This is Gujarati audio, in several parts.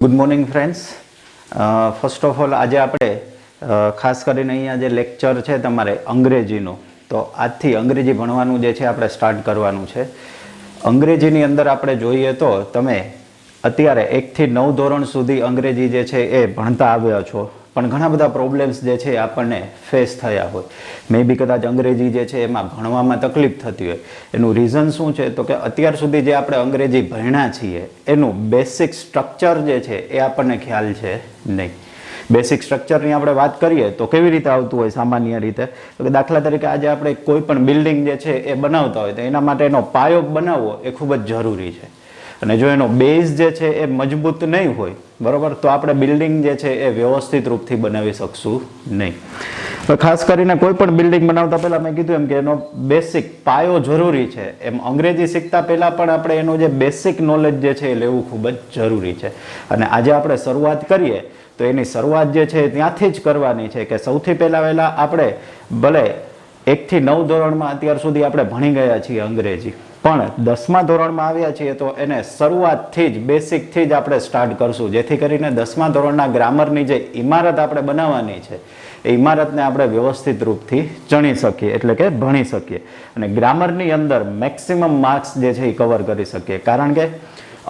Good morning friends. First of all આજે આપણે ખાસ કરીને અહીંયા જે લેક્ચર છે તમારે અંગ્રેજીનો, તો આજથી અંગ્રેજી ભણવાનું જે છે આપણે સ્ટાર્ટ કરવાનું છે. અંગ્રેજીની અંદર આપણે જોઈએ તો તમે અત્યારે 1 થી 9 ધોરણ સુધી અંગ્રેજી જે છે એ ભણતા આવ્યા છો, પણ ઘણા બધા પ્રોબ્લેમ્સ જે છે આપણને ફેસ થયા હોય. મે બી કદાચ અંગ્રેજી જે છે એમાં ભણવામાં તકલીફ થતી હોય. એનું રીઝન શું છે તો કે અત્યાર સુધી જે આપણે અંગ્રેજી ભણ્યા છીએ એનું બેસિક સ્ટ્રક્ચર જે છે એ આપણને ખ્યાલ છે નહીં. બેસિક સ્ટ્રક્ચરની આપણે વાત કરીએ તો કેવી રીતે આવતું હોય સામાન્ય રીતે, તો કે દાખલા તરીકે આજે આપણે કોઈ પણ બિલ્ડિંગ જે છે એ બનાવતા હોય તો એના માટે એનો પાયો બનાવવો એ ખૂબ જ જરૂરી છે. અને જો એનો બેઝ જે છે એ મજબૂત નહીં હોય, બરાબર, તો આપણે બિલ્ડિંગ જે છે એ વ્યવસ્થિત રૂપથી બનાવી શકશું નહીં. તો ખાસ કરીને કોઈ પણ બિલ્ડિંગ બનાવતા પહેલાં મેં કીધું એમ કે એનો બેસિક પાયો જરૂરી છે. એમ અંગ્રેજી શીખતા પહેલાં પણ આપણે એનો જે બેસિક નોલેજ જે છે એ લેવું ખૂબ જ જરૂરી છે. અને આજે આપણે શરૂઆત કરીએ તો એની શરૂઆત જે છે ત્યાંથી જ કરવાની છે કે સૌથી પહેલાં આપણે ભલે 1 થી 9 ધોરણમાં અત્યાર સુધી આપણે ભણી ગયા છીએ અંગ્રેજી, પણ 10મા ધોરણમાં આવ્યા છીએ તો એને શરૂઆતથી જ બેસિકથી જ આપણે સ્ટાર્ટ કરશું, જેથી કરીને 10મા ધોરણના ગ્રામરની જે ઇમારત આપણે બનાવવાની છે એ ઇમારતને આપણે વ્યવસ્થિત રૂપથી ચણી શકીએ, એટલે કે ભણી શકીએ. અને ગ્રામરની અંદર મેક્સિમમ માર્ક્સ જે છે એ કવર કરી શકીએ. કારણ કે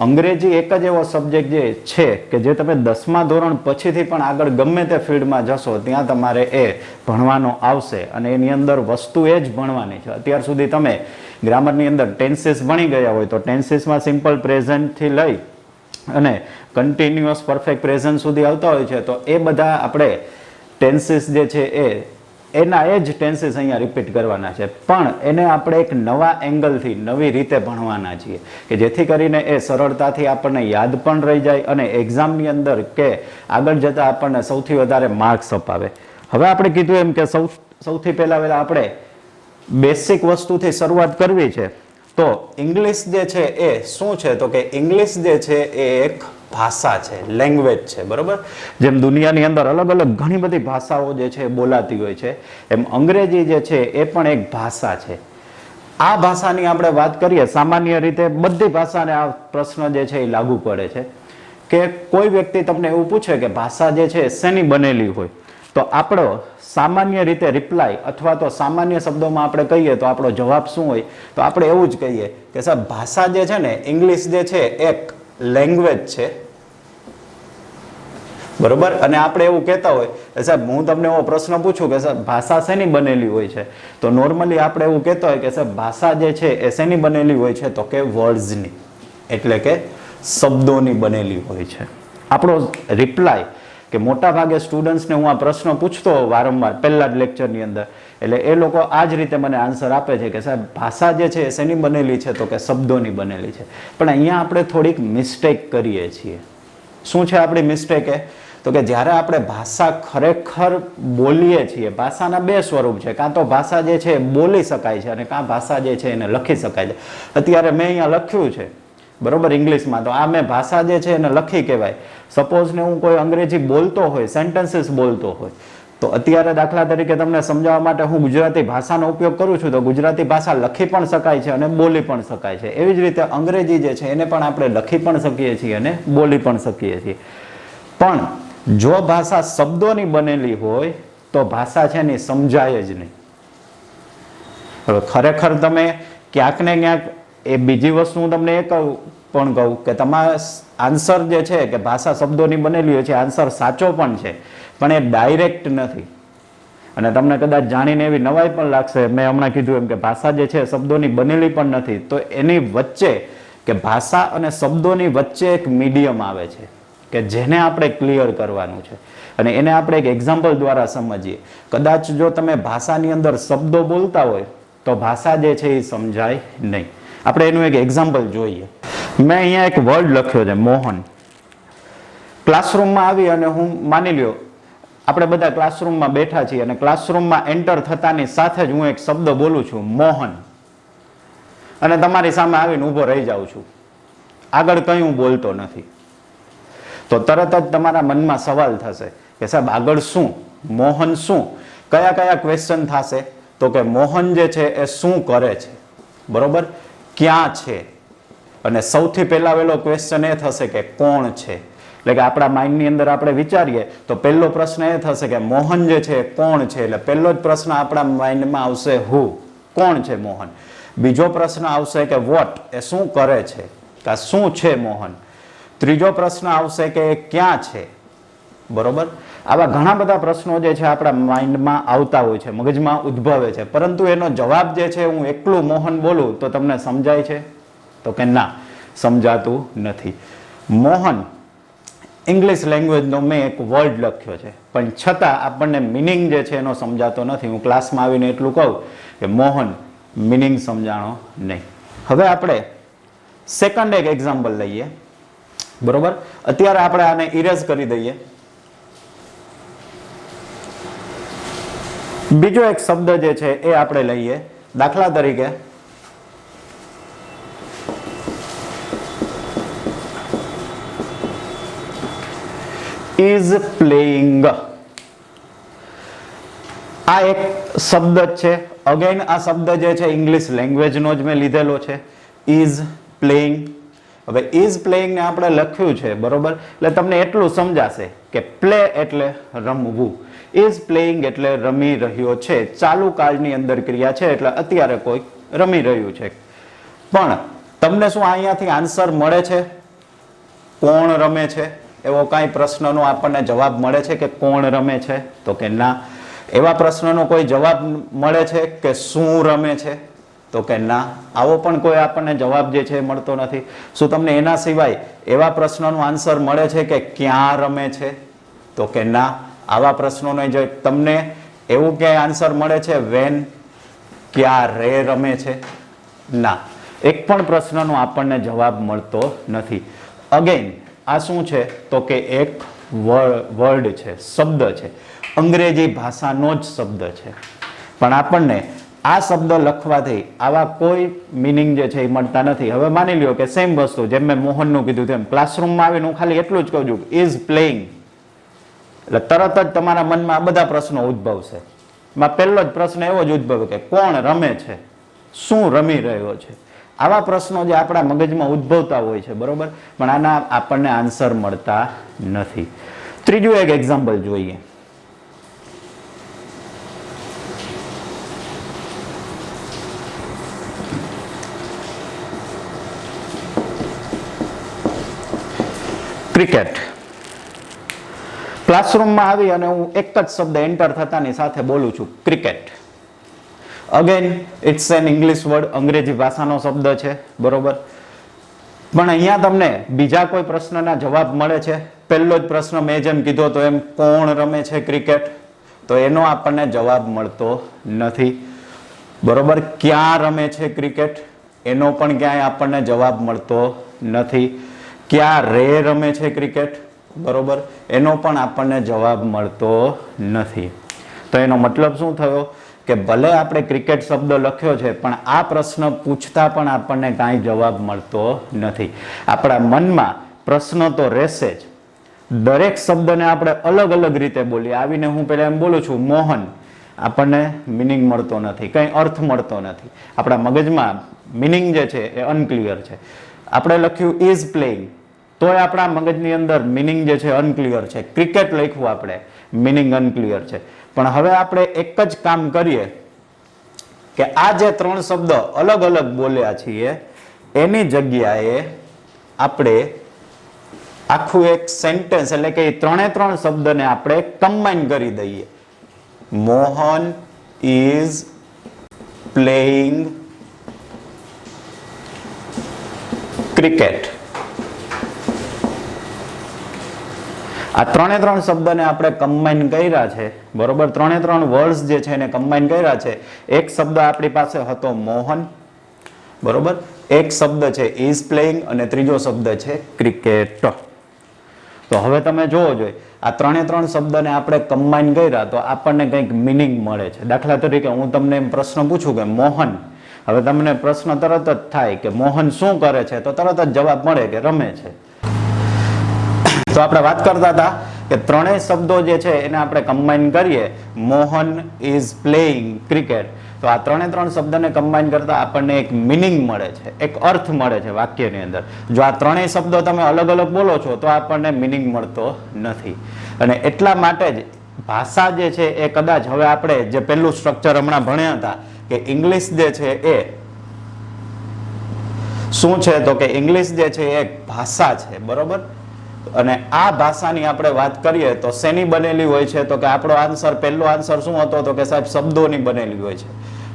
અંગ્રેજી એક જ એવો સબ્જેક્ટ જે છે કે જે તમે 10મા ધોરણ પછીથી પણ આગળ ગમે તે ફિલ્ડમાં જશો ત્યાં તમારે એ ભણવાનો આવશે અને એની અંદર વસ્તુ એ જ ભણવાની છે. અત્યાર સુધી તમે ગ્રામરની અંદર ટેન્સીસ ભણી ગયા હોય તો ટેન્સીસમાં સિમ્પલ પ્રેઝન્ટથી લઈ અને કન્ટિન્યુઅસ પરફેક્ટ પ્રેઝન્ટ સુધી આવતા હોય છે, તો એ બધા આપણે ટેન્સીસ જે છે એના એ જ ટેન્સીસ અહીંયા રિપીટ કરવાના છે, પણ એને આપણે એક નવા એંગલથી નવી રીતે ભણવાના છીએ કે જેથી કરીને એ સરળતાથી આપણને યાદ પણ રહી જાય અને એક્ઝામની અંદર કે આગળ જતાં આપણને સૌથી વધારે માર્ક્સ અપાવે. હવે આપણે કીધું એમ કે સૌથી પહેલાં આપણે બેસિક વસ્તુથી શરૂઆત કરવી છે. તો ઇંગ્લિશ જે છે એ શું છે તો કે ઇંગ્લિશ જે છે એ એક ભાષા છે, લેંગ્વેજ છે, બરાબર. જેમ દુનિયાની અંદર અલગ અલગ ઘણી બધી ભાષાઓ જે છે બોલાતી હોય છે, એમ અંગ્રેજી જે છે એ પણ એક ભાષા છે. આ ભાષાની આપણે વાત કરીએ સામાન્ય રીતે બધી ભાષાને આ પ્રશ્ન જે છે એ લાગુ પડે છે કે કોઈ વ્યક્તિ તમને એવું પૂછે કે ભાષા જે છે શેની બનેલી હોય, તો આપણો સામાન્ય રીતે રિપ્લાય અથવા તો સામાન્ય શબ્દોમાં આપણે કહીએ તો આપણો જવાબ શું હોય, તો આપણે એવું જ કહીએ કે સાહેબ ભાષા જે છે ને ઇંગ્લિશ જે છે એક લેંગ્વેજ છે, બરોબર. અને આપણે એવું કહેતા હોય કે સાહેબ હું તમને એવો પ્રશ્ન પૂછું કે સાહેબ ભાષા શેની બનેલી હોય છે, તો નોર્મલી આપણે એવું કહેતા હોય કે સાહેબ ભાષા જે છે એ શેની બનેલી હોય છે, તો કે વર્ડ્સની, એટલે કે શબ્દોની બનેલી હોય છે. આપણો રિપ્લાય કે મોટા ભાગે સ્ટુડન્ટ્સને હું આ પ્રશ્ન પૂછતો વારંવાર પહેલા જ લેક્ચરની અંદર, એટલે એ લોકો આ જ રીતે મને આન્સર આપે છે કે સાહેબ ભાષા જે છે એ શેની બનેલી છે, તો કે શબ્દોની બનેલી છે. પણ અહીંયા આપણે થોડીક મિસ્ટેક કરીએ છીએ. શું છે આપણી મિસ્ટેક? તો કે જ્યારે આપણે ભાષા ખરેખર બોલીએ છીએ, ભાષાના બે સ્વરૂપ છે, કાં તો ભાષા જે છે બોલી શકાય છે અને કાં ભાષા જે છે એને લખી શકાય છે. અત્યારે મેં અહીંયા લખ્યું છે, બરોબર, ઇંગ્લિશમાં, તો આ મેં ભાષા જે છે એને લખી કહેવાય. સપોઝ ને હું કોઈ અંગ્રેજી બોલતો હોય, સેન્ટેન્સીસ બોલતો હોય, તો અત્યારે દાખલા તરીકે તમને સમજાવવા માટે હું ગુજરાતી ભાષાનો ઉપયોગ કરું છું, તો ગુજરાતી ભાષા લખી પણ શકાય છે અને બોલી પણ શકાય છે. એવી જ રીતે અંગ્રેજી જે છે એને પણ આપણે લખી પણ શકીએ છીએ અને બોલી પણ શકીએ છીએ. પણ જો ભાષા શબ્દોની બનેલી હોય તો ભાષા છે એની સમજાય જ નહીં. હવે ખરેખર તમે ક્યાંક ને ક્યાંક એ બીજી વસ્તુ હું તમને એ પણ કહું કે તમારા આન્સર જે છે કે ભાષા શબ્દોની બનેલી હોય છે, આન્સર સાચો પણ છે, પણ એ ડાયરેક્ટ નથી. અને તમને કદાચ જાણીને એવી નવાઈ પણ લાગશે, મેં હમણાં કીધું એમ કે ભાષા જે છે શબ્દોની બનેલી પણ નથી, તો એની વચ્ચે કે ભાષા અને શબ્દોની વચ્ચે એક મીડિયમ આવે છે કે જેને આપણે ક્લિયર કરવાનું છે અને એને આપણે એક એક્ઝામ્પલ દ્વારા સમજીએ. કદાચ જો તમે ભાષાની અંદર શબ્દો બોલતા હોય તો ભાષા જે છે એ સમજાય નહીં. આપણે એનું એક એક્ઝામ્પલ જોઈએ. મેં અહીંયા એક વર્ડ લખ્યો છે, મોહન. ક્લાસરૂમમાં આવી અને હું માની લ્યો આપણે બધા ક્લાસરૂમમાં બેઠા છીએ અને ક્લાસરૂમમાં એન્ટર થતાની સાથે જ હું એક શબ્દ બોલું છું, મોહન, અને તમારી સામે આવીને ઊભો રહી જાઉં છું, આગળ કંઈ હું બોલતો નથી, તો તરત જ તમારા મનમાં સવાલ થશે કે સાહેબ આગળ શું, મોહન શું, કયા કયા ક્વેશ્ચન થશે, તો કે મોહન જે છે એ શું કરે છે, બરોબર, ક્યાં છે, અને સૌથી પહેલા વેલો ક્વેશ્ચન એ થશે કે કોણ છે. એટલે કે આપણા માઇન્ડની અંદર આપણે વિચારીએ તો પહેલો પ્રશ્ન એ થશે કે મોહન જે છે કોણ છે, એટલે પહેલો જ પ્રશ્ન આપણા માઇન્ડમાં આવશે હુ, કોણ છે મોહન. બીજો પ્રશ્ન આવશે કે વોટ, એ શું કરે છે, કે શું છે મોહન. ત્રીજો પ્રશ્ન આવશે કે એ ક્યાં છે, બરોબર. આવા ઘણા બધા પ્રશ્નો જે છે આપણા માઇન્ડમાં આવતા હોય છે, મગજમાં ઉદ્ભવે છે, પરંતુ એનો જવાબ જે છે હું એકલું મોહન બોલું તો તમને સમજાય છે, તો કે ના, સમજાતું નથી. મોહન ઇંગ્લિશ લેંગ્વેજનો મેં એક વર્ડ લખ્યો છે, પણ છતાં આપણને મિનિંગ જે છે એનો સમજાતો નથી. હું ક્લાસમાં આવીને એટલું કહું કે મોહન મિનિંગ સમજાણો નહીં. હવે આપણે સેકન્ડ એક એક્ઝામ્પલ લઈએ, બરોબર. અત્યારે આપણે આને ઇરેઝ કરી દઈએ. બીજો એક શબ્દ જે છે એ આપણે લઈએ, દાખલા તરીકે is playing. આ એક શબ્દ જ છે. અગેન આ શબ્દ જે છે ઇંગ્લિશ લેંગ્વેજનો જ મેં લીધેલો છે, is playing. હવે is playing ને આપણે લખ્યું છે, બરોબર. એટલે તમને એટલું સમજાશે કે પ્લે એટલે રમવું, is playing એટલે રમી રહ્યો છે, ચાલુ કાળની અંદર ક્રિયા છે, એટલે અત્યારે કોઈ રમી રહ્યું છે. પણ તમને શું અહીંયાથી આન્સર મળે છે કોણ રમે છે, એવો કાંઈ પ્રશ્નનો આપણને જવાબ મળે છે કે કોણ રમે છે, તો કે ના. એવા પ્રશ્નનો કોઈ જવાબ મળે છે કે શું રમે છે, તો કે ના. આવો પણ કોઈ આપણને જવાબ જે છે મળતો નથી. શું તમને એના સિવાય એવા પ્રશ્નનો આન્સર મળે છે કે ક્યાં રમે છે, તો કે ના. આવા પ્રશ્નોનો જે તમને એવું ક્યાંય આન્સર મળે છે વેન, ક્યારે રમે છે, ના. એક પણ પ્રશ્નનો આપણને જવાબ મળતો નથી. અગેન આ શું છે તો કે એક વર્ડ છે, શબ્દ છે, અંગ્રેજી ભાષાનો જ શબ્દ છે, પણ આપણને આ શબ્દ લખવાથી આવા કોઈ મિનિંગ જે છે એ મળતા નથી. હવે માની લ્યો કે સેમ વસ્તુ જેમ મેં મોહનનું કીધું તેમ ક્લાસરૂમમાં આવીને હું ખાલી એટલું જ કહું છું ઇઝ પ્લેઇંગ, એટલે તરત જ તમારા મનમાં આ બધા પ્રશ્નો ઉદ્ભવશે. એમાં પહેલો જ પ્રશ્ન એવો જ ઉદ્ભવે કે કોણ રમે છે, શું રમી રહ્યો છે. આવા પ્રશ્નો જે આપણા મગજમાં ઉદ્ભવતા હોય છે, બરોબર, પણ આના આપણને આન્સર મળતા નથી. ત્રીજું એક એક્ઝામ્પલ જોઈએ. ક્રિકેટ. ક્લાસરૂમમાં આવી અને હું એક જ શબ્દ એન્ટર થતાની સાથે બોલું છું cricket. Again it's an English word, અંગ્રેજી ભાષાનો શબ્દ છે, બરોબર. પણ અહીંયા તમને બીજા કોઈ પ્રશ્નના જવાબ મળે છે. પહેલો જ પ્રશ્ન મેં જેમ કીધો તો એમ કોણ રમે છે ક્રિકેટ, તો એનો આપણને જવાબ મળતો નથી, બરોબર. ક્યાં રમે છે ક્રિકેટ, એનો પણ ક્યાંય આપણને જવાબ મળતો નથી. ક્યારે રમે છે ક્રિકેટ, બરોબર, એનો પણ આપણને જવાબ મળતો નથી. તો એનો મતલબ શું થયો કે ભલે આપણે ક્રિકેટ શબ્દ લખ્યો છે પણ આ પ્રશ્ન પૂછતા પણ આપણને કાંઈ જવાબ મળતો નથી. આપણા મનમાં પ્રશ્ન તો રહેશે જ. દરેક શબ્દને આપણે અલગ અલગ રીતે બોલીએ. આવીને હું પહેલા એમ બોલું છું મોહન, આપણને મિનિંગ મળતો નથી, કંઈ અર્થ મળતો નથી. આપણા મગજમાં મિનિંગ જે છે એ અનક્લિયર છે. આપણે લખ્યું ઇઝ પ્લેઇંગ, તોય આપણા મગજની અંદર મિનિંગ જે છે અનક્લિયર છે. ક્રિકેટ લખ્યું આપણે, મિનિંગ અનક્લિયર છે. પણ હવે આપણે એક જ કામ કરીએ કે આ જે ત્રણ શબ્દ અલગ અલગ બોલ્યા છીએ એની જગ્યાએ આપણે આખું એક સેન્ટેન્સ, એટલે કે ત્રણે ત્રણ શબ્દને આપણે કમ્બાઈન કરી દઈએ. Mohan is playing cricket. આ ત્રણે ત્રણ શબ્દને આપણે કમ્બાઈન કર્યા છે, બરોબર. ત્રણે ત્રણ વર્ડ્સ જે છે એને કમ્બાઈન કર્યા છે. એક શબ્દ આપણી પાસે હતો મોહન, બરોબર. એક શબ્દ છે ઇઝ પ્લેઇંગ અને ત્રીજો શબ્દ છે ક્રિકેટ. તો હવે તમે જોવો જોઈએ આ ત્રણે ત્રણ શબ્દને આપણે કમ્બાઈન કર્યા તો આપણને કંઈક મિનિંગ મળે છે. દાખલા તરીકે હું તમને એમ પ્રશ્ન પૂછું કે મોહન, હવે તમને પ્રશ્ન તરત જ થાય કે મોહન શું કરે છે, તો તરત જ જવાબ મળે કે રમે છે. તો આપણે વાત કરતા હતા કે ત્રણેય શબ્દો જે છે એને આપણે કમ્બાઈન કરીએ, મોહન ઇઝ પ્લેઇંગ ક્રિકેટ, તો આ ત્રણ શબ્દને કમ્બાઈન કરતા આપણને એક મિનિંગ મળે છે, એક અર્થ મળે છે વાક્યની અંદર. જો આ ત્રણેય શબ્દો તમે અલગ અલગ બોલો છો તો આપણને મિનિંગ મળતો નથી. અને એટલા માટે જ ભાષા જે છે એ કદાચ હવે આપણે જે પહેલું સ્ટ્રક્ચર હમણાં ભણ્યા હતા કે ઇંગ્લિશ જે છે એ શું છે, તો કે ઇંગ્લિશ જે છે એ એક ભાષા છે, બરોબર. અને આ ભાષાની આપણે વાત કરીએ તો શેની બનેલી હોય છે, તો કે આપણો આન્સર, પહેલો આન્સર શું હતો, તો કે સાહેબ શબ્દોની બનેલી હોય છે.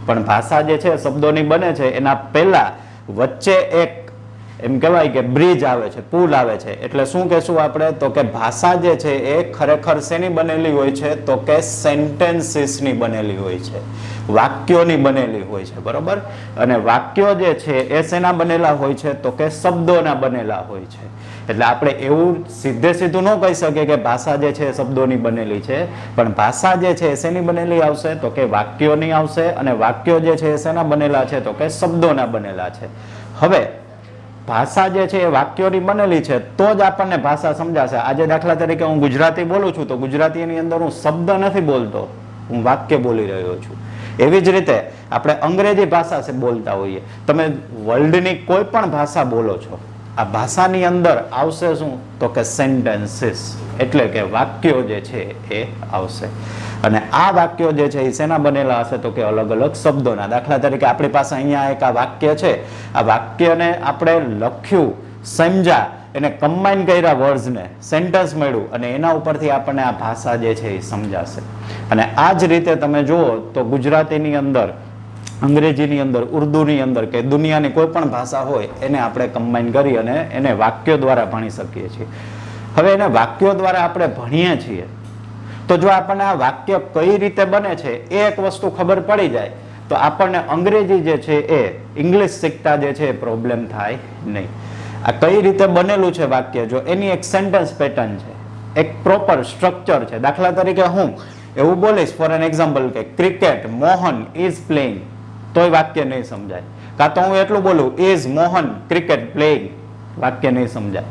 પણ ભાષા જે છે શબ્દોની બને છે, એના પહેલા વચ્ચે એક એમ કહેવાય કે બ્રિજ આવે છે, પુલ આવે છે. એટલે શું કહેશું આપણે, તો કે ભાષા જે છે એ ખરેખર શેની બનેલી હોય છે, તો કે સેન્ટેન્સીસની બનેલી હોય છે, વાક્યોની બનેલી હોય છે, બરોબર. અને વાક્યો જે છે એ શેના બનેલા હોય છે, તો કે શબ્દોના બનેલા હોય છે. એટલે આપણે એવું સીધું ન કહી શકીએ કે ભાષા જે છે શબ્દોની બનેલી છે, પણ ભાષા જે છે શેની બનેલી આવશે, તો કે વાક્યોની આવશે. અને વાક્યો જે છે એ શેના બનેલા છે, તો કે શબ્દોના બનેલા છે. હવે ભાષા જે છે એ વાક્યોની બનેલી છે તો જ આપણને ભાષા સમજાશે. આજે દાખલા તરીકે હું ગુજરાતી બોલું છું તો ગુજરાતીની અંદર હું શબ્દ નથી બોલતો, હું વાક્ય બોલી રહ્યો છું. એવી જ રીતે આપણે અંગ્રેજી ભાષા બોલતા હોઈએ, તમે વર્લ્ડની કોઈ પણ ભાષા બોલો છો, આ ભાષાની અંદર આવશે શું, તો કે સેન્ટેન્સીસ, એટલે કે વાક્યો જે છે એ આવશે. અને આ વાક્યો જે છે એ શેના બનેલા હશે, તો કે અલગ અલગ શબ્દોના. દાખલા તરીકે આપણી પાસે અહીંયા એક આ વાક્ય છે, આ વાક્યને આપણે લખ્યું, સમજ્યા, એને કમ્બાઈન કર્યા, વર્ડ્સને સેન્ટેન્સ મળ્યું, અને એના ઉપરથી આપણને આ ભાષા જે છે એ સમજાશે. અને આ જ રીતે તમે જુઓ તો ગુજરાતીની અંદર, અંગ્રેજીની અંદર, ઉર્દુની અંદર કે દુનિયાની કોઈ પણ ભાષા હોય એને આપણે કમ્બાઈન કરી અને એને વાક્યો દ્વારા ભણી શકીએ છીએ. હવે એને વાક્યો દ્વારા આપણે ભણીએ છીએ તો જો આપણને આ વાક્ય કઈ રીતે બને છે એ એક વસ્તુ ખબર પડી જાય તો આપણને અંગ્રેજી જે છે એ ઇંગ્લિશ શીખતા જે છે એ પ્રોબ્લેમ થાય નહીં. આ કઈ રીતે બનેલું છે વાક્ય, જો એની એક સેન્ટેન્સ પેટર્ન છે, એક પ્રોપર સ્ટ્રક્ચર છે. દાખલા તરીકે હું એવું બોલીશ ફોર એન એક્ઝામ્પલ કે ક્રિકેટ મોહન ઇઝ પ્લેઇંગ, તોય વાક્ય નહીં સમજાય. કાં તો હું એટલું બોલું ઇઝ મોહન ક્રિકેટ પ્લેઇંગ, વાક્ય નહીં સમજાય.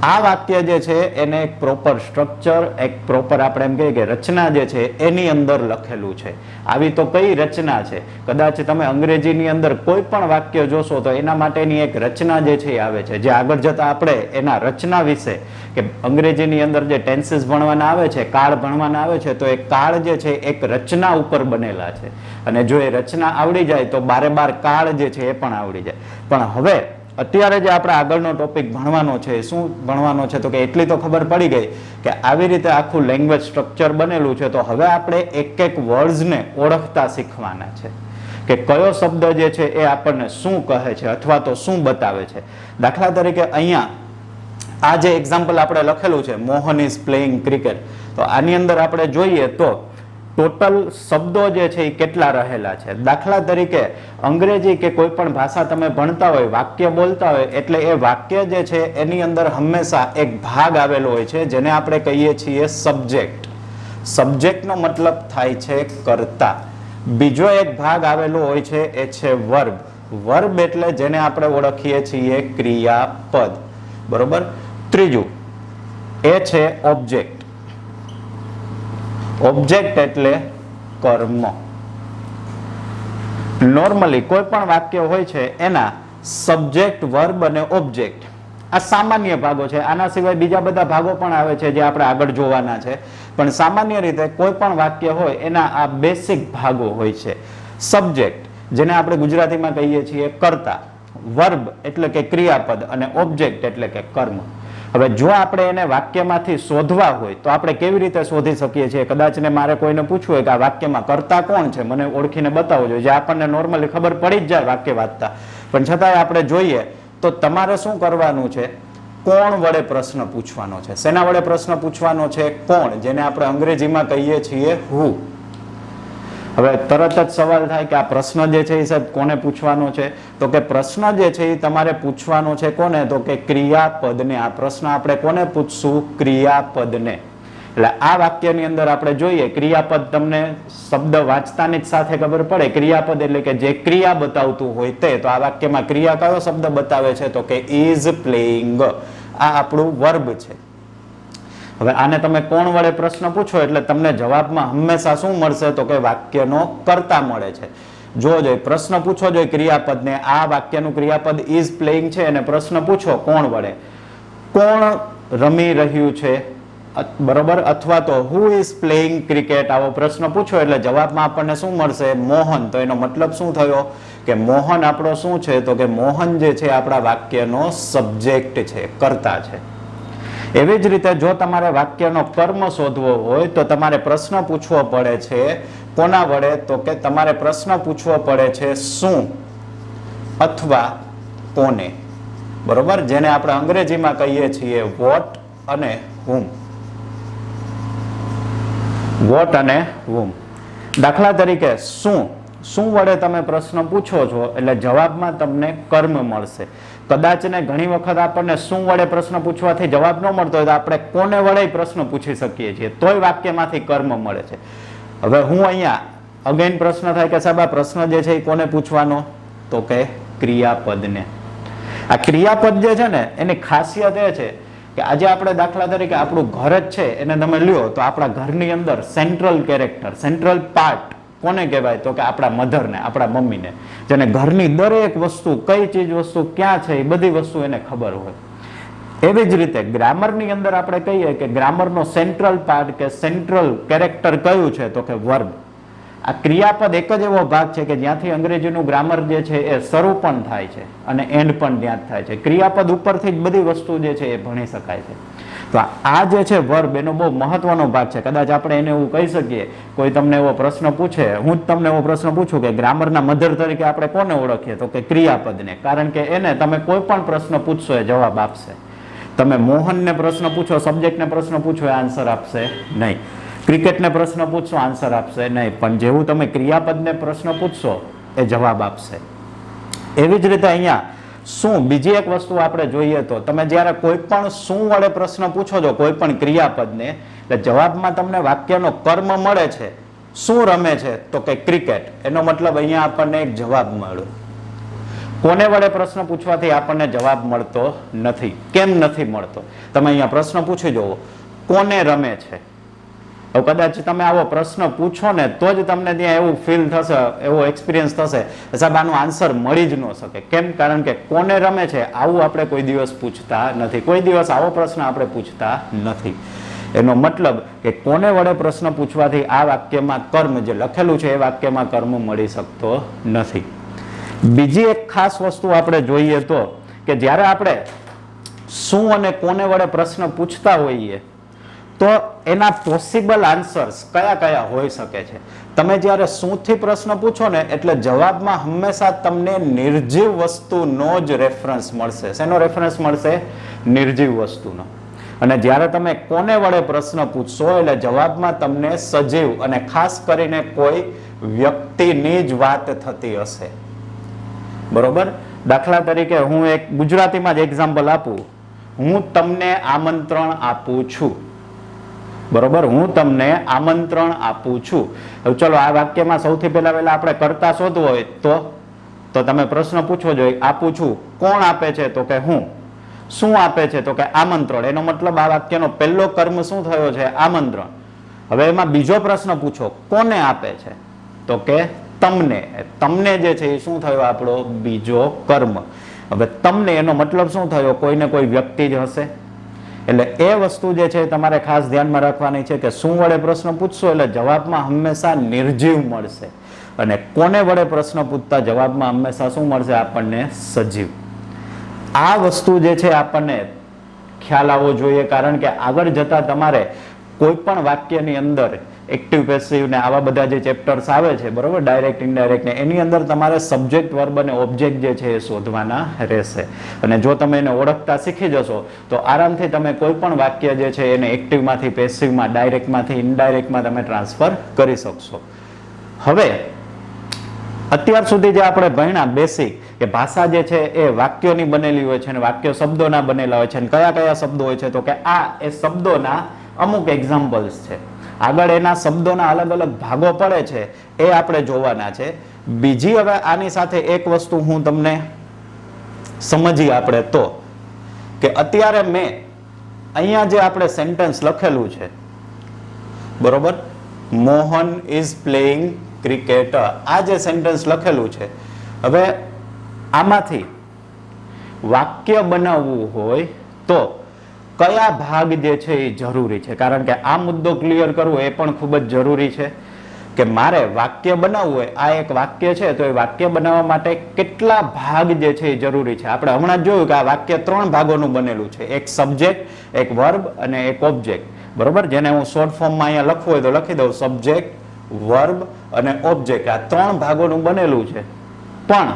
આ વાક્ય જે છે એને એક પ્રોપર સ્ટ્રક્ચર, એક પ્રોપર આપણે એમ કહીએ કે રચના જે છે એની અંદર લખેલું છે. આવી તો કઈ રચના છે, કદાચ તમે અંગ્રેજીની અંદર કોઈ પણ વાક્ય જોશો તો એના માટેની એક રચના જે છે એ આવે છે, જે આગળ જતા આપણે એના રચના વિશે કે અંગ્રેજીની અંદર જે ટેન્સીસ ભણવાના આવે છે, કાળ ભણવાના આવે છે, તો એ કાળ જે છે એક રચના ઉપર બનેલા છે. અને જો એ રચના આવડી જાય તો બારે બાર કાળ જે છે એ પણ આવડી જાય. પણ હવે અત્યારે જે આપણે આગળનો ટોપિક ભણવાનો છે, શું ભણવાનો છે, તો કે એટલી તો ખબર પડી ગઈ કે આવી રીતે આખું લેંગ્વેજ સ્ટ્રક્ચર બનેલું છે. તો હવે આપણે એક એક વર્ડ્સને ઓળખતા શીખવાના છે કે કયો શબ્દ જે છે એ આપણને શું કહે છે અથવા તો શું બતાવે છે. દાખલા તરીકે અહીંયા આ જે એક્ઝામ્પલ આપણે લખેલું છે મોહન ઇઝ પ્લેઇંગ ક્રિકેટ, તો આની અંદર આપણે જોઈએ તો ટોટલ શબ્દો જે છે એ કેટલા રહેલા છે. દાખલા તરીકે અંગ્રેજી કે કોઈ પણ ભાષા તમે ભણતા હોય, વાક્ય બોલતા હોય, એટલે એ વાક્ય જે છે એની અંદર હંમેશા એક ભાગ આવેલો હોય છે જેને આપણે કહીએ છીએ સબ્જેક્ટ. સબ્જેક્ટનો મતલબ થાય છે કર્તા. બીજો એક ભાગ આવેલો હોય છે એ છે વર્બ. વર્બ એટલે જેને આપણે ઓળખીએ છીએ ક્રિયાપદ, બરોબર. ત્રીજું એ છે ઓબ્જેક્ટ. ઓબ્જેક્ટ એટલે કર્મ. નોર્મલી કોઈ પણ વાક્ય હોય છે એના સબ્જેક્ટ, વર્બ અને ઓબ્જેક્ટ આ સામાન્ય ભાગો છે. આના સિવાય બીજા બધા ભાગો પણ આવે છે જે આપણે આગળ જોવાના છે. પણ સામાન્ય રીતે કોઈ પણ વાક્ય હોય એના આ બેસિક ભાગો હોય છે. સબ્જેક્ટ જેને આપણે ગુજરાતીમાં કહીએ છીએ કર્તા, વર્બ એટલે કે ક્રિયાપદ અને ઓબ્જેક્ટ એટલે કે કર્મ. હવે જો આપણે એને વાક્યમાંથી શોધવા હોય તો આપણે કેવી રીતે શોધી શકીએ છીએ? કદાચ ને મારે કોઈને પૂછવું હોય કે આ વાક્યમાં કર્તા કોણ છે, મને ઓળખીને બતાવવો જોઈએ, જે આપણને નોર્મલી ખબર પડી જ જાય વાક્ય વાંચતા. પણ છતાંય આપણે જોઈએ તો તમારે શું કરવાનું છે? કોણ વડે પ્રશ્ન પૂછવાનો છે. શેના વડે પ્રશ્ન પૂછવાનો છે? કોણ, જેને આપણે અંગ્રેજીમાં કહીએ છીએ હુ. હવે તરત જ સવાલ થાય કે આ પ્રશ્ન જે છે એ સાહેબ કોને પૂછવાનો છે? તો કે પ્રશ્ન જે છે એ તમારે પૂછવાનો છે કોને? તો કે ક્રિયાપદને. આ પ્રશ્ન આપણે કોને પૂછશું? ક્રિયાપદને. એટલે આ વાક્યની અંદર આપણે જોઈએ ક્રિયાપદ, તમને શબ્દ વાંચતાની જ સાથે ખબર પડે ક્રિયાપદ એટલે કે જે ક્રિયા બતાવતું હોય તે. તો આ વાક્યમાં ક્રિયા કયો શબ્દ બતાવે છે? તો કે ઇઝ પ્લેઇંગ. આ આપણું વર્બ છે. હવે આને તમે કોણ વડે પ્રશ્ન પૂછો એટલે તમને જવાબમાં હંમેશા શું મળશે તો કે વાક્યનો કર્તા મળે છે. જોજો પ્રશ્ન પૂછો જો ક્રિયાપદને, આ વાક્યનું ક્રિયાપદ ઇઝ પ્લેઇંગ છે અને પ્રશ્ન પૂછો કોણ વડે, કોણ રમી રહ્યું છે, બરોબર, અથવા તો હુ ઇઝ પ્લેઇંગ ક્રિકેટ, આવો પ્રશ્ન પૂછો એટલે જવાબમાં આપણને શું મળશે? મોહન. તો એનો મતલબ શું થયો કે મોહન આપણો શું છે તો કે મોહન જે છે આપણા વાક્યનો સબ્જેક્ટ છે, કર્તા છે. એવી જ રીતે જો તમારે વાક્યનો કર્મ શોધવો હોય તો તમારે પ્રશ્ન પૂછવો પડે છે કોના વડે તો કે તમારે પ્રશ્ન પૂછવો પડે છે શું અથવા કોને, બરોબર, જેને આપણે અંગ્રેજીમાં કહીએ છીએ વોટ અને whom. વોટ અને whom. દાખલા તરીકે શું વડે તમે પ્રશ્ન પૂછો છો એટલે જવાબમાં તમને કર્મ મળશે. કદાચ ને ઘણી વખત આપણને શું વડે પ્રશ્ન પૂછવાથી જવાબ ન મળતો હોય તો આપણે કોને વડે પ્રશ્ન પૂછી શકીએ છીએ, તોય વાક્યમાંથી કર્મ મળે છે. હવે હું અહીંયા અગેન પ્રશ્ન થાય કે સાહેબ આ પ્રશ્ન જે છે એ કોને પૂછવાનો તો કે ક્રિયાપદને. આ ક્રિયાપદ જે છે ને એની ખાસિયત એ છે કે આજે આપણે દાખલા તરીકે આપણું ઘર જ છે એને તમે લ્યો તો આપણા ઘરની અંદર સેન્ટ્રલ કેરેક્ટર, સેન્ટ્રલ પાર્ટ કોને કહેવાય તો કે આપણા મધરને, આપણા મમ્મીને, જેને ઘરની દરેક વસ્તુ, કઈ ચીજ વસ્તુ ક્યાં છે એ બધી વસ્તુ એને ખબર હોય. એવી જ રીતે ગ્રામરની અંદર આપણે કહીએ કે ગ્રામરનો સેન્ટ્રલ પાર્ટ કે સેન્ટ્રલ કેરેક્ટર કયું છે તો કે વર્બ. આ ક્રિયાપદ એક જ એવો ભાગ છે કે જ્યાંથી અંગ્રેજીનું ગ્રામર જે છે એ શરૂ પણ થાય છે અને એન્ડ પણ ત્યાં જ થાય છે. ક્રિયાપદ ઉપરથી જ બધી વસ્તુ જે છે એ ભણી શકાય છે. તો આ જે છે વર્બ એનો બહુ મહત્વનો ભાગ છે. કદાચ આપણે એને એવું કહી શકીએ, કોઈ તમને એવો પ્રશ્ન પૂછે, હું જ તમને એવો પ્રશ્ન પૂછું કે ગ્રામરના મધર તરીકે આપણે કોને ઓળખીએ તો કે ક્રિયાપદને, કારણ કે એને તમે કોઈ પણ પ્રશ્ન પૂછશો એ જવાબ આપશે. તમે મોહનને પ્રશ્ન પૂછો, સબ્જેક્ટને પ્રશ્ન પૂછો એ આન્સર આપશે નહીં. ક્રિકેટને પ્રશ્ન પૂછશો આન્સર આપશે નહીં, પણ જેવું તમે ક્રિયાપદને પ્રશ્ન પૂછશો એ જવાબ આપશે. એવી જ રીતે અહીંયા શું, બીજી એક વસ્તુ આપણે જોઈએ તો તમે જ્યારે કોઈ પણ શું વડે પ્રશ્ન પૂછો છો કોઈ પણ ક્રિયાપદને એટલે જવાબમાં તમને વાક્યનો કર્મ મળે છે. શું રમે છે તો કે ક્રિકેટ, એનો મતલબ અહીંયા આપણને એક જવાબ મળ્યો. કોને વડે પ્રશ્ન પૂછવાથી આપણને જવાબ મળતો નથી. કેમ નથી મળતો? તમે અહીંયા પ્રશ્ન પૂછી જુઓ, કોને રમે છે. હવે કદાચ તમે આવો પ્રશ્ન પૂછો ને તો જ તમને ત્યાં એવું ફીલ થશે, એવો એક્સપિરિયન્સ થશે સાહેબ આનો આન્સર મળી જ ન શકે. કેમ? કારણ કે કોને રમે છે આવું આપણે કોઈ દિવસ પૂછતા નથી, કોઈ દિવસ આવો પ્રશ્ન આપણે પૂછતા નથી. એનો મતલબ કે કોને વડે પ્રશ્ન પૂછવાથી આ વાક્યમાં કર્મ જે લખેલું છે એ વાક્યમાં કર્મ મળી શકતો નથી. બીજી એક ખાસ વસ્તુ આપણે જોઈએ તો કે જ્યારે આપણે શું અને કોને વડે પ્રશ્ન પૂછતા હોઈએ તો એના પોસિબલ આન્સર્સ કયા કયા હોઈ શકે છે. તમે જ્યારે શુંથી પ્રશ્ન પૂછો ને એટલે જવાબમાં હંમેશા તમને નિર્જીવ વસ્તુનો જ રેફરન્સ મળશે. શેનો રેફરન્સ મળશે? નિર્જીવ વસ્તુનો. અને જ્યારે તમે કોને વડે પ્રશ્ન પૂછશો એટલે જવાબમાં તમને સજીવ અને ખાસ કરીને કોઈ વ્યક્તિની જ વાત થતી હશે, બરોબર. દાખલા તરીકે હું એક ગુજરાતીમાં જ એક્ઝામ્પલ આપું, હું તમને આમંત્રણ આપું છું, બરોબર, હું તમને આમંત્રણ આપું છું. હવે ચલો આ વાક્યમાં સૌથી પહેલા આપણે કર્તા શોધવો હોય તો તમે પ્રશ્ન પૂછવો જોઈએ, આપું છું કોણ આપે છે તો કે હું, શું આપે છે તો કે આમંત્રણ. એનો મતલબ આ વાક્યનો પહેલો કર્મ શું થયો છે? આમંત્રણ. હવે એમાં બીજો પ્રશ્ન પૂછો, કોને આપે છે તો કે તમને. તમને જે છે એ શું થયો? આપણો બીજો કર્મ. હવે તમને એનો મતલબ શું થયો? કોઈને કોઈ વ્યક્તિ જ હશે. એટલે એ વસ્તુ જે છે તમારે ખાસ ધ્યાનમાં રાખવાની છે કે શું વડે પ્રશ્ન પૂછશો એટલે જવાબમાં હંમેશા નિર્જીવ મળશે અને કોને વડે પ્રશ્ન પૂછતા જવાબમાં હંમેશા શું મળશે? આપણને સજીવ. આ વસ્તુ જે છે આપણને ખ્યાલ આવવો જોઈએ, કારણ કે આગળ જતા તમારે કોઈ પણ વાક્યની અંદર એક્ટિવ પેસિવ ને આવા બધા જે ચેપ્ટર્સ આવે છે, બરોબર, ડાયરેક્ટ ઇનડાયરેક્ટ ને, એની અંદર તમારે સબ્જેક્ટ વર્બ અને ઓબ્જેક્ટ જે છે એ શોધવાના રહેશે. અને જો તમે એને ઓળખતા શીખી જશો તો આરામથી તમે કોઈ પણ વાક્ય જે છે એને એક્ટિવમાંથી પેસિવમાં, ડાયરેક્ટમાંથી ઇનડાયરેક્ટમાં તમે ટ્રાન્સફર કરી શકશો. હવે અત્યાર સુધી જે આપણે ભણ્યા બેસિક કે ભાષા જે છે એ વાક્યોની બનેલી હોય છે અને વાક્યો શબ્દોના બનેલા હોય છે અને કયા કયા શબ્દો હોય છે તો કે આ એ શબ્દોના અમુક એક્ઝામ્પલ્સ છે. આગળ એના શબ્દોના અલગ અલગ ભાગો પડે છે એ આપણે જોવાના છે. બીજી હવે આની સાથે એક વસ્તુ હું તમને સમજી આપણે તો કે અત્યારે મેં અહીંયા જે આપણે સેન્ટેન્સ લખેલું છે, બરોબર, મોહન ઇઝ પ્લેઇંગ ક્રિકેટ, આ જે સેન્ટેન્સ લખેલું છે, હવે આમાંથી વાક્ય બનાવવું હોય તો કયા ભાગ જે છે એ જરૂરી છે? કારણ કે આ મુદ્દો ક્લિયર કરવો એ પણ ખૂબ જ જરૂરી છે કે મારે વાક્ય બનાવવું હોય, આ એક વાક્ય છે તો એ વાક્ય બનાવવા માટે કેટલા ભાગ જે છે એ જરૂરી છે. આપણે હમણાં જોયું કે આ વાક્ય 3 ભાગોનું બનેલું છે, એક સબ્જેક્ટ, એક વર્બ અને એક ઓબ્જેક્ટ, બરોબર. જેને હું શોર્ટ ફોર્મમાં અહીંયા લખવું હોય તો લખી દઉં, સબ્જેક્ટ, વર્બ અને ઓબ્જેક્ટ, આ 3 ભાગોનું બનેલું છે. પણ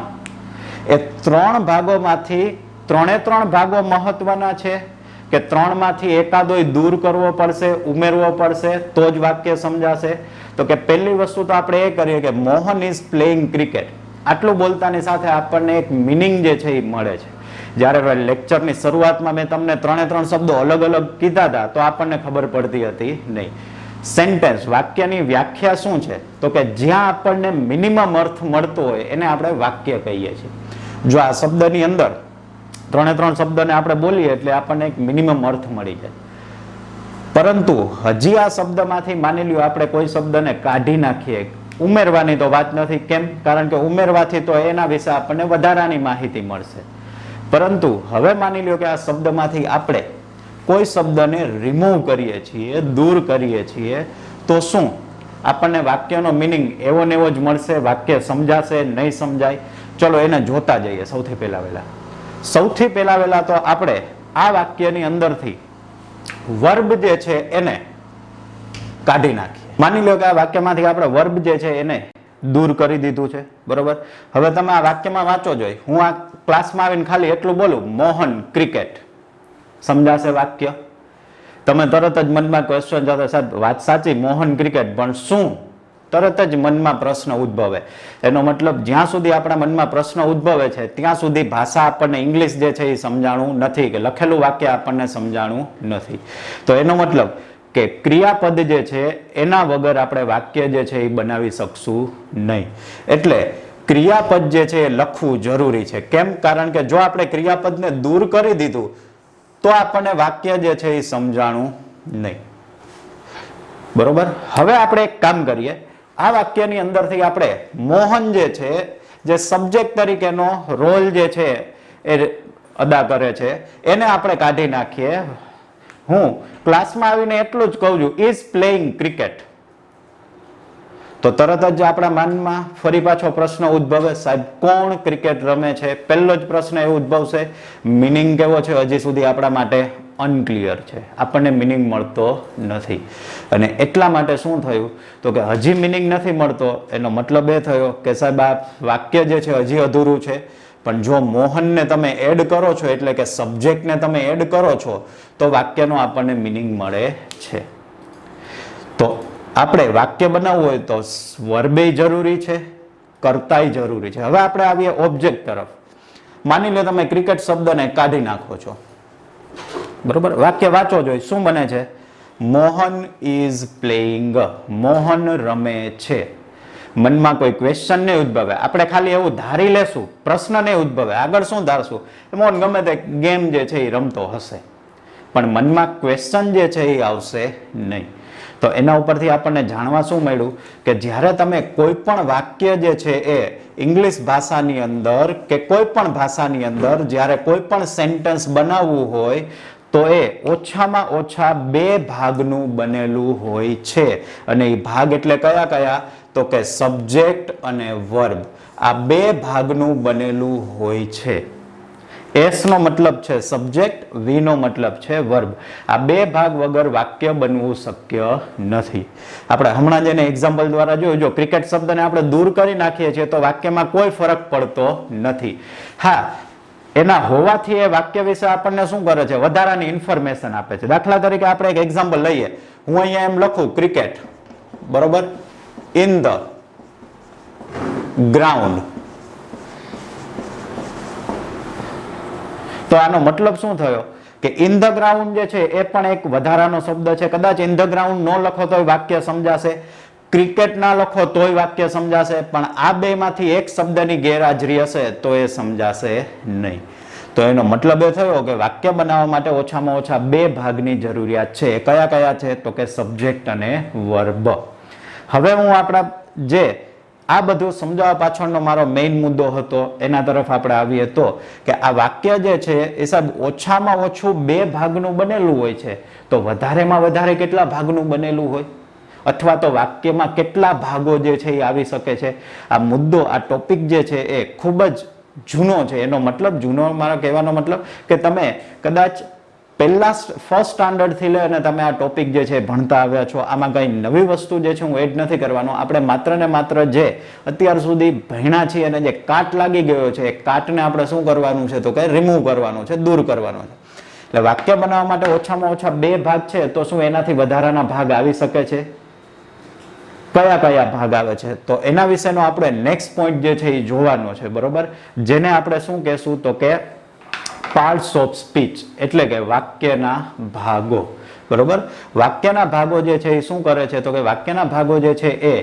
એ 3 ભાગોમાંથી 3 ભાગો મહત્વના છે કે 3માંથી એકાદોય દૂર કરવો પડશે, ઉમેરવો પડશે તો જ વાક્ય સમજાશે? તો કે પહેલી વસ્તુ તો આપણે એ કરીએ કે મોહન ઇઝ પ્લેઇંગ ક્રિકેટ, આટલું બોલતાની સાથે આપણને એક મિનિંગ જે છે એ મળે છે. જ્યારે લેક્ચરની શરૂઆતમાં મેં તમને 3 શબ્દો અલગ અલગ કીધા હતા તો આપણને ખબર પડતી હતી નહીં. સેન્ટેન્સ, વાક્યની વ્યાખ્યા શું છે? તો કે જ્યાં આપણને મિનિમમ અર્થ મળતો હોય એને આપણે વાક્ય કહીએ છીએ. જો આ શબ્દની અંદર 3 શબ્દને આપણે બોલીએ એટલે આપણને એક મિનિમમ અર્થ મળી જાય. પરંતુ હજી આ શબ્દમાંથી માની લ્યો આપણે કોઈ શબ્દને કાઢી નાખીએ, ઉમેરવાની તો વાત નથી. કેમ? કારણ કે ઉમેરવાથી તો એના વિશે આપણને વધારાની માહિતી મળશે. પરંતુ હવે માની લ્યો કે આ શબ્દમાંથી આપણે કોઈ શબ્દને રિમૂવ કરીએ છીએ, દૂર કરીએ છીએ, તો શું આપણને વાક્યનો મિનિંગ એવો ને એવો જ મળશે? વાક્ય સમજાશે, નહીં સમજાય? ચલો એને જોતા જઈએ. સૌથી પહેલા તો આપણે આ વાક્યની અંદરથી વર્બ જે છે એને કાઢી નાખીએ. માની લો કે આ વાક્યમાંથી આપણે વર્બ જે છે એને દૂર કરી દીધું છે, બરોબર. હવે તમે આ વાક્યમાં વાંચો જોઈ, હું આ ક્લાસમાં આવીને ખાલી એટલું બોલું, મોહન ક્રિકેટ, સમજાશે વાક્ય? તમે તરત જ મનમાં ક્વેશ્ચન જતો, સાહેબ વાત સાચી, મોહન ક્રિકેટ, પણ શું? તરત જ મનમાં પ્રશ્ન ઉદ્ભવે. એનો મતલબ જ્યાં સુધી આપણા મનમાં પ્રશ્ન ઉદ્ભવે છે ત્યાં સુધી ભાષા આપણને ઇંગ્લિશ જે છે એ સમજાણું નથી, કે લખેલું વાક્ય આપણને સમજાણું નથી. તો એનો મતલબ કે ક્રિયાપદ જે છે એના વગર આપણે વાક્ય જે છે એ બનાવી શકશું નહીં. એટલે ક્રિયાપદ જે છે એ લખવું જરૂરી છે. કેમ? કારણ કે જો આપણે ક્રિયાપદને દૂર કરી દીધું તો આપણને વાક્ય જે છે એ સમજાણું નહીં, બરોબર. હવે આપણે એક કામ કરીએ, આ વાક્યની અંદરથી આપણે મોહન જે છે, જે સબ્જેક્ટ તરીકેનો રોલ જે છે એ અદા કરે છે, એને આપણે કાઢી નાખીએ. હું ક્લાસમાં આવીને એટલું જ કહું છું, ઇઝ પ્લેઇંગ ક્રિકેટ, તો તરત જ આપણા મનમાં ફરી પાછો પ્રશ્ન ઉદ્ભવે, સાહેબ કોણ ક્રિકેટ રમે છે? પહેલો જ પ્રશ્ન એ ઉદ્ભવશે. મિનિંગ કેવો છે? હજી સુધી આપણા માટે અનક્લિયર છે, આપણને મિનિંગ મળતો નથી. અને એટલા માટે શું થયું તો કે હજી મિનિંગ નથી મળતો, એનો મતલબ એ થયો કે સાહેબ આ વાક્ય જે છે હજી અધૂરું છે. પણ જો મોહનને તમે એડ કરો છો, એટલે કે સબ્જેક્ટને તમે એડ કરો છો, તો વાક્યનો આપણને મિનિંગ મળે છે. તો આપણે વાક્ય બનાવવું હોય તો વર્બે જરૂરી છે, કર્તાય જરૂરી છે. હવે આપણે આવીએ ઓબ્જેક્ટ તરફ. માની લો તમે ક્રિકેટ શબ્દને કાઢી નાખો છો, બરોબર. વાક્ય વાંચો જોઈએ, શું બને છે? મોહન ઇઝ પ્લેઇંગ, મોહન રમે છે. મનમાં કોઈ ક્વેશ્ચન નહીં ઉદ્ભવે, આપણે ખાલી એવું ધારી લેશું, પ્રશ્ન નહીં ઉદ્ભવે. આગળ શું ધારશું? મોહન ગમે તે ગેમ જે છે એ રમતો હશે, પણ મનમાં ક્વેશ્ચન જે છે એ આવશે નહીં. તો એના ઉપરથી આપણને જાણવા શું મળ્યું કે જ્યારે તમે કોઈ પણ વાક્ય જે છે એ ઇંગ્લિશ ભાષાની અંદર કે કોઈ પણ ભાષાની અંદર જ્યારે કોઈ પણ સેન્ટેન્સ બનાવવું હોય તો એ ઓછામાં ઓછા 2 ભાગનું બનેલું હોય છે. અને એ ભાગ એટલે કયા કયા? તો કે સબ્જેક્ટ અને વર્બ, આ 2 ભાગનું બનેલું હોય છે. એસ નો મતલબ છે સબ્જેક્ટ, વી નો મતલબ છે વર્બ. આ 2 ભાગ વગર વાક્ય બનવું શક્ય નથી. આપણે હમણાં જેને એક્ઝામ્પલ દ્વારા જોયું, જો ક્રિકેટ શબ્દને આપણે દૂર કરી નાખીએ છીએ તો વાક્યમાં કોઈ ફરક પડતો નથી. હા, એના હોવાથી એ વાક્ય વિશે આપણને શું કરે છે? વધારાની ઇન્ફોર્મેશન આપે છે. દાખલા તરીકે આપણે એક એક્ઝામ્પલ લઈએ. હું અહીંયા એમ લખું ક્રિકેટ, બરોબર, ઇન ધ ગ્રાઉન્ડ. તો આનો મતલબ શું થયો કે ઇન ધ ગ્રાઉન્ડ જે છે એ પણ એક વધારાનો શબ્દ છે. કદાચ ઇન ધ ગ્રાઉન્ડ ન લખો તોય વાક્ય સમજાશે, ક્રિકેટ ના લખો તોય વાક્ય સમજાશે, પણ આ 2 માંથી એક શબ્દની ગેરહાજરી હશે તો એ સમજાશે નહીં. તો એનો મતલબ એ થયો કે વાક્ય બનાવવા માટે ઓછામાં ઓછા 2 ભાગની જરૂરિયાત છે. એ કયા કયા છે? તો કે સબ્જેક્ટ અને વર્બ. હવે હું આપણા જે આ બધું સમજાવવા પાછળનો મારો મેઇન મુદ્દો હતો એના તરફ આપણે આવીએ તો કે આ વાક્ય જે છે એ સાહેબ ઓછામાં ઓછું 2 ભાગનું બનેલું હોય છે, તો વધારેમાં વધારે કેટલા ભાગનું બનેલું હોય, અથવા તો વાક્યમાં કેટલા ભાગો જે છે એ આવી શકે છે. આ મુદ્દો, આ ટોપિક જે છે એ ખૂબ જ જૂનો છે. એનો મતલબ, જૂનો મારો કહેવાનો મતલબ કે તમે કદાચ ફર્સ્ટ સ્ટાન્ડર્ડ થી લઈને તમે આ ટોપિક જે છે ભણતા આવ્યા છો. આમાં કઈ નવી વસ્તુ જે છે હું એડ નથી કરવાનો. આપણે માત્ર ને માત્ર જે અત્યાર સુધી ભણ્યા છીએ અને જે કાટ લાગી ગયો છે એ કાટને આપણે શું કરવાનું છે? તો કે રિમૂવ કરવાનું છે, દૂર કરવાનું છે. એટલે વાક્ય બનાવવા માટે ઓછામાં ઓછા 2 ભાગ છે, તો શું એનાથી વધારાના ભાગ આવી શકે છે? કયા કયા ભાગ આવે છે? તો એના વિશેનો આપણે નેક્સ્ટ પોઈન્ટ જે છે એ જોવાનો છે, બરોબર? જેને આપણે શું કહેશું? તો કે પાર્ટ્સ ઓફ સ્પીચ, એટલે કે વાક્યના ભાગો, બરોબર? વાક્યના ભાગો જે છે એ શું કરે છે? તો કે વાક્યના ભાગો જે છે એ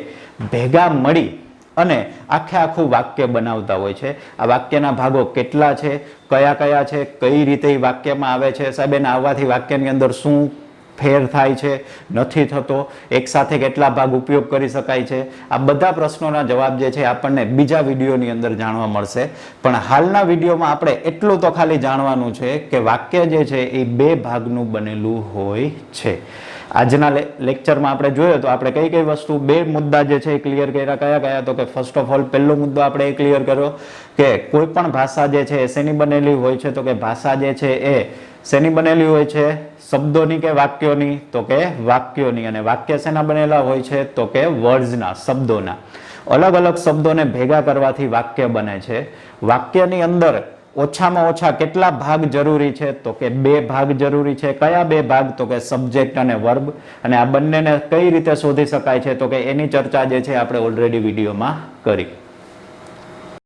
ભેગા મળી અને આખું વાક્ય બનાવતા હોય છે. આ વાક્યના ભાગો કેટલા છે, કયા કયા છે, કઈ રીતે એ વાક્યમાં આવે છે, સાહેબ એને આવવાથી વાક્યની અંદર શું ફેર થાય છે, નથી થતો, એક સાથે કેટલા ભાગ ઉપયોગ કરી શકાય છે, આ બધા પ્રશ્નોના જવાબ જે છે આપણને બીજા વિડીયોની અંદર જાણવા મળશે. પણ હાલના વિડીયોમાં આપણે એટલું તો ખાલી જાણવાનું છે કે વાક્ય જે છે એ 2 ભાગનું બનેલું હોય છે. આજના લેક્ચરમાં આપણે જોયો તો આપણે કઈ કઈ વસ્તુ, 2 મુદ્દા જે છે એ ક્લિયર કર્યા. કયા કયા? તો કે ફર્સ્ટ ઓફ ઓલ પહેલો મુદ્દો આપણે એ ક્લિયર કર્યો કે કોઈ પણ ભાષા જે છે એ શેની બનેલી હોય છે? તો કે ભાષા જે છે એ શેની બનેલી હોય છે? શબ્દોની કે વાક્યોની? તો કે વાક્યોની. અને વાક્ય શેના બનેલા હોય છે? તો કે વર્ડ્સના, શબ્દોના. અલગ અલગ શબ્દોને ભેગા કરવાથી વાક્ય બને છે. વાક્યની અંદર ઓછામાં ઓછા કેટલા ભાગ જરૂરી છે? તો કે 2 ભાગ જરૂરી છે. કયા 2 ભાગ? તો કે સબ્જેક્ટ અને વર્બ. અને આ બંનેને કઈ રીતે શોધી શકાય છે? તો કે એની ચર્ચા જે છે આપણે ઓલરેડી વિડીયોમાં કરી.